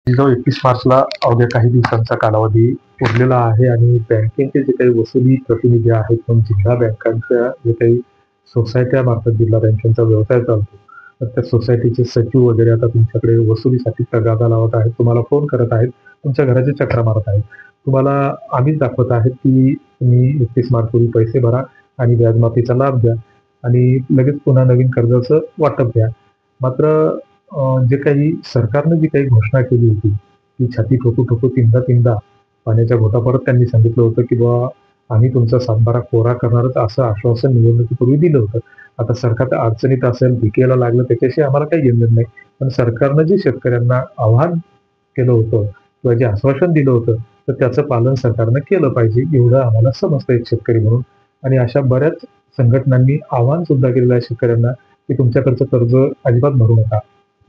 जो 31 मार्चला अवघ्या काही दिवसांचा कालावधी उरलेला आहे आणि बँकेचे जे काही वसुली प्रतिनिधी आहेत, पण जिल्हा बँकांच्या जे काही सोसायट्यामार्फत जिल्हा बँकेचा व्यवसाय चालतो, तर त्या सोसायटीचे सचिव वगैरे आता तुमच्याकडे वसुलीसाठी तगादा लावत आहेत, तुम्हाला फोन करत आहेत, तुमच्या घराची चकरा मारत आहेत. तुम्हाला आम्हीच दाखवत आहेत, की तुम्ही 31 मार्चपूर्वी पैसे भरा आणि व्याजमाफीचा लाभ द्या आणि लगेच पुन्हा नवीन कर्जाचं वाटप द्या. मात्र जे काही सरकारनं जी काही घोषणा केली होती, ती छाती ठोकू-ठोकू तीनदा-तीनदा पाण्याच्या घोटापरत त्यांनी सांगितलं होतं, की "बुवा आम्ही तुमचा सातबारा कोरा करणारच" असं आश्वासन निवडणुकीपूर्वी दिलं होतं. आता सरकार अडचणीत असेल, भिकेला लागलं त्याच्याशी आम्हाला काही घेणं नाही. पण सरकारनं जे शेतकऱ्यांना आव्हान केलं होतं किंवा जे आश्वासन दिलं होतं, तर त्याचं पालन सरकारनं केलं पाहिजे, एवढं आम्हाला समजतं एक शेतकरी म्हणून. आणि अशा बऱ्याच संघटनांनी आवाहन सुद्धा केलेलं आहे शेतकऱ्यांना, की तुमच्याकडचं कर्ज अजिबात भरू नका.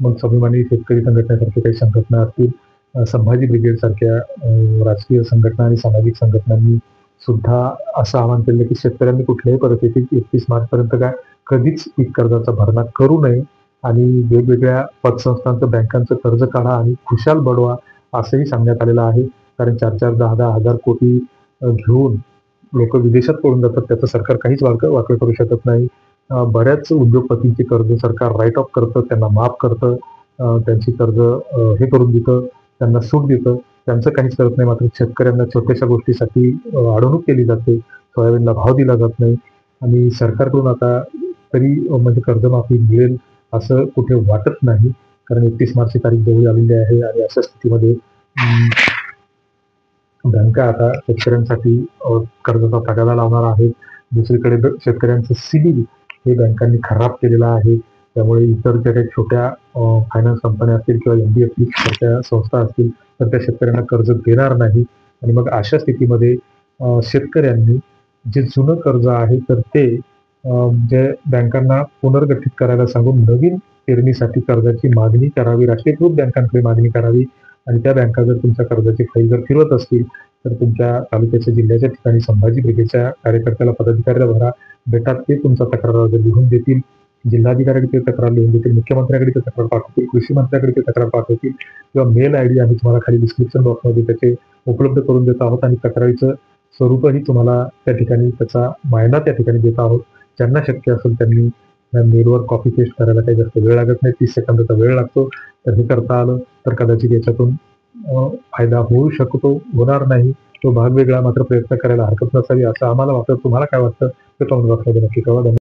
मग स्वाभिमानी शेतकरी संघटनेसारख्या काही संघटना असतील, संभाजी ब्रिगेडसारख्या राजकीय संघटना आणि सामाजिक संघटनांनी सुद्धा असं आवाहन केलं, की शेतकऱ्यांनी कुठल्याही परिस्थितीत 31 मार्चपर्यंत काय कधीच पीक कर्जाचा भरणा करू नये आणि वेगवेगळ्या पतसंस्थांचं, बँकांचं कर्ज काढा आणि खुशाल बढवा, असंही सांगण्यात आलेलं आहे. कारण 4-4, 10-10 हजार कोटी घेऊन लोकं विदेशात पळून जातात. त्याचं सरकार काहीच वाकड करू शकत नाही. बऱ्याच उद्योगपतींची कर्ज सरकार राईट ऑफ करतं, त्यांना माफ करतं, त्यांची कर्ज हे करून देतं, त्यांना सूट देतं. त्यांचं काहीच करत नाही. मात्र शेतकऱ्यांना छोट्याशा गोष्टीसाठी अडवणूक केली जाते. सोयाबीनला भाव दिला जात नाही आणि सरकारकडून आता तरी म्हणजे कर्जमाफी मिळेल असं कुठे वाटत नाही. कारण 31 मार्चची तारीख जवळ आलेली आहे आणि अशा स्थितीमध्ये बँका आता शेतकऱ्यांसाठी कर्जाचा तगादा लावणार आहेत. दुसरीकडे शेतकऱ्यांचं सिबिल हे बँकांनी खराब केलेलं आहे. त्यामुळे इतर ज्या काही छोट्या फायनान्स कंपन्या असतील किंवा एन-बी-एफ-सी सारख्या संस्था असतील, तर त्या शेतकऱ्यांना कर्ज देणार नाही आणि मग अशा स्थितीमध्ये शेतकऱ्यांनी जे जुनं कर्ज आहे, तर ते जे बँकांना पुनर्गठित करायला सांगून नवीन पेरणीसाठी कर्जाची मागणी करावी, राष्ट्रीयकृत बँकांकडे मागणी करावी आणि त्या बँका जर तुमच्या कर्जाची फाईल जर फिरवत असतील, तर तुमच्या तालुक्याच्या, जिल्ह्याच्या ठिकाणी संभाजी ब्रिगेडच्या कार्यकर्त्याला, पदाधिकाऱ्याला भरा. बेटा ते तुमचा तक्रार अर्ज लिहून देतील. जिल्हाधिकाऱ्याकडे ते तक्रार लिहून देतील, मुख्यमंत्र्याकडे ते तक्रार पाठवतील, कृषी मंत्र्याकडे ते तक्रार पाठवतील किंवा मेल आयडी आम्ही तुम्हाला खाली डिस्क्रिप्शन बॉक्समध्ये त्याचे उपलब्ध करून देत आहोत आणि तक्रारीचं स्वरूपही तुम्हाला त्या ठिकाणी त्याचा मायना त्या ठिकाणी देत आहोत. ज्यांना शक्य असेल त्यांनी मेलवर कॉपी पेस्ट करायला काही जास्त वेळ लागत नाही, 30 सेकंदाचा वेळ लागतो. तर हे करता आलं तर कदाचित याच्यातून फायदा होऊ शकतो, होणार नाही. तो भाग वेगळा, मात्र प्रयत्न करायला हरकत नसावी असं आम्हाला वाटतं. तुम्हाला काय वाटतं ते कमेंट बॉक्समध्ये नक्की कळवा.